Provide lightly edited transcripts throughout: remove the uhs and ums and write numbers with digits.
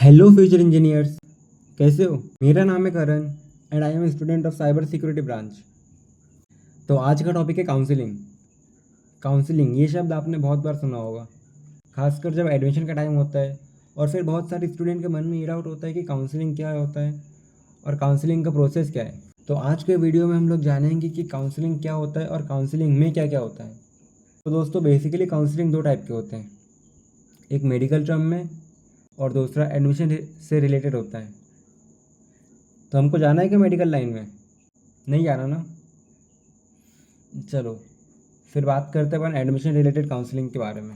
Hello future engineers, कैसे हो? मेरा नाम है Karan and I am student of cyber security branch. तो आज का टॉपिक है काउंसलिंग। काउंसलिंग ये शब्द आपने बहुत बार सुना होगा, खासकर जब एडमिशन का टाइम होता है और फिर बहुत सारे स्टूडेंट के मन में ये डाउट होता है कि काउंसलिंग क्या होता है और काउंसलिंग का प्रोसेस क्या है। तो आज के वीडियो में हम लोग जानेंगे कि काउंसलिंग क्या होता है और काउंसलिंग में क्या क्या होता है। तो दोस्तों, बेसिकली काउंसलिंग दो टाइप के होते हैं, एक मेडिकल टर्म में और दूसरा एडमिशन से रिलेटेड होता है। तो हमको जाना है क्या मेडिकल लाइन में? नहीं जाना ना? चलो फिर बात करते हैं अपन एडमिशन रिलेटेड काउंसलिंग के बारे में।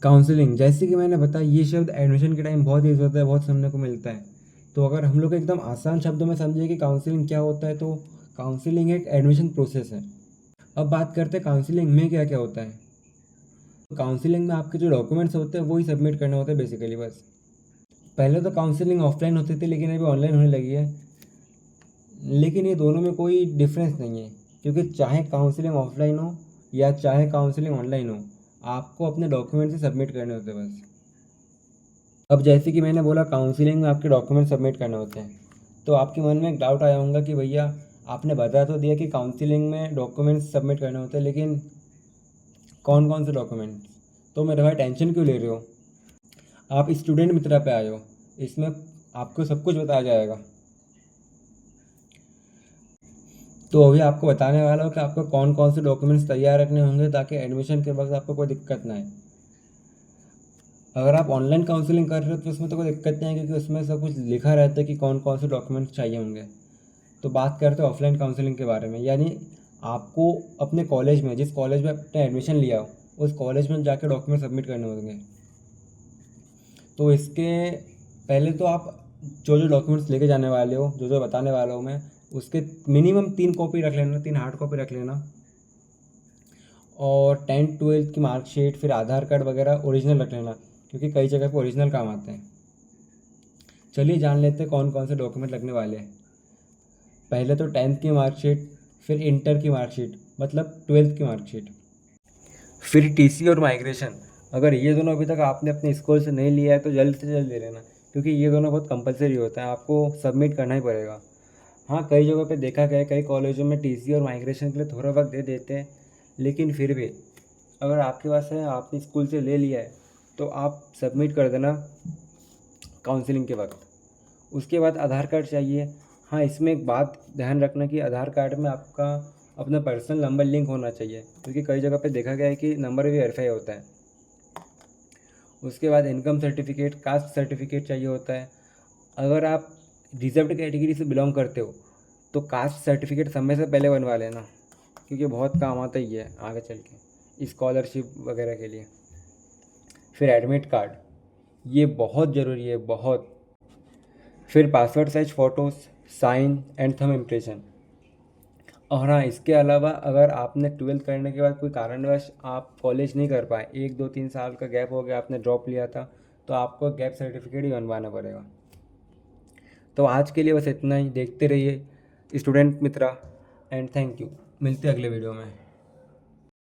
काउंसलिंग, जैसे कि मैंने बताया, ये शब्द एडमिशन के टाइम बहुत यूज़ होता है, बहुत सुनने को मिलता है। तो अगर हम लोग एकदम आसान शब्दों में समझे कि काउंसलिंग क्या होता है, तो काउंसलिंग एक एडमिशन प्रोसेस है। अब बात करते हैं काउंसलिंग में क्या क्या होता है। काउंसलिंग में आपके जो डॉक्यूमेंट्स होते हैं वही सबमिट करने होते हैं बेसिकली, बस। पहले तो काउंसलिंग ऑफलाइन होती थी, लेकिन अभी ऑनलाइन होने लगी है। लेकिन ये दोनों में कोई डिफरेंस नहीं है, क्योंकि चाहे काउंसलिंग ऑफलाइन हो या चाहे काउंसलिंग ऑनलाइन हो, आपको अपने डॉक्यूमेंट से सबमिट करने होते हैं बस। अब जैसे कि मैंने बोला, काउंसलिंग में आपके डॉक्यूमेंट सबमिट करने होते हैं, तो आपके मन में एक डाउट आया होगा कि भैया आपने बता तो दिया कि काउंसलिंग में डॉक्यूमेंट्स सबमिट करने होते हैं, लेकिन कौन कौन से डॉक्यूमेंट्स? तो मेरे भाई टेंशन क्यों ले रहे हो? आप स्टूडेंट मित्रा पे आए हो, इसमें आपको सब कुछ बताया जाएगा। तो अभी आपको बताने वाला हूँ कि आपको कौन कौन से डॉक्यूमेंट्स तैयार रखने होंगे ताकि एडमिशन के वक्त आपको कोई दिक्कत ना आए। अगर आप ऑनलाइन काउंसलिंग कर रहे हो तो उसमें तो कोई दिक्कत नहीं है, क्योंकि उसमें सब कुछ लिखा रहता है कि कौन कौन से डॉक्यूमेंट्स चाहिए होंगे। तो बात करते हैं ऑफलाइन काउंसलिंग के बारे में, यानी आपको अपने कॉलेज में, जिस कॉलेज में आपने एडमिशन लिया हो, उस कॉलेज में जाकर डॉक्यूमेंट सबमिट करने होंगे। तो इसके पहले तो आप जो जो डॉक्यूमेंट्स लेके जाने वाले हो, जो जो बताने वाला हूँ मैं, उसके मिनिमम 3 कॉपी रख लेना, 3 हार्ड कॉपी रख लेना। और 10th 12th की मार्कशीट, फिर आधार कार्ड वगैरह ओरिजिनल रख लेना, क्योंकि कई जगह पे ओरिजिनल काम आते हैं। चलिए जान लेते हैं कौन कौन से डॉक्यूमेंट लगने वाले हैं। पहले तो 10th की मार्कशीट, फिर इंटर की मार्कशीट, मतलब 12th की मार्कशीट, फिर टीसी और माइग्रेशन। अगर ये दोनों अभी तक आपने अपने स्कूल से नहीं लिया है तो जल्द से जल्द ले लेना, क्योंकि ये दोनों बहुत कंपलसरी होता है, आपको सबमिट करना ही पड़ेगा। हाँ, कई जगहों पे देखा गया है, कई कॉलेजों में टीसी और माइग्रेशन के लिए थोड़ा वक्त दे देते हैं, लेकिन फिर भी अगर आपके पास है, आपने स्कूल से ले लिया है, तो आप सबमिट कर देना काउंसलिंग के वक्त। उसके बाद आधार कार्ड चाहिए। हाँ, इसमें एक बात ध्यान रखना कि आधार कार्ड में आपका अपना पर्सनल नंबर लिंक होना चाहिए, क्योंकि कई जगह पे देखा गया है कि नंबर भी वेरीफाई होता है। उसके बाद इनकम सर्टिफिकेट, कास्ट सर्टिफिकेट चाहिए होता है। अगर आप रिजर्व्ड कैटेगरी से बिलोंग करते हो तो कास्ट सर्टिफिकेट समय से पहले बनवा लेना, क्योंकि बहुत काम आता ही है आगे चल के स्कॉलरशिप वगैरह के लिए। फिर एडमिट कार्ड, ये बहुत ज़रूरी है, बहुत। फिर passport size photos, sign and thumb impression. और हाँ, इसके अलावा अगर आपने 12th करने के बाद कोई कारणवश आप कॉलेज नहीं कर पाए, 1 2 3 साल का गैप हो गया, आपने ड्रॉप लिया था, तो आपको गैप सर्टिफिकेट ही बनवाना पड़ेगा। तो आज के लिए बस इतना ही। देखते रहिए student Mitra, and thank you. मिलते हैं अगले वीडियो में।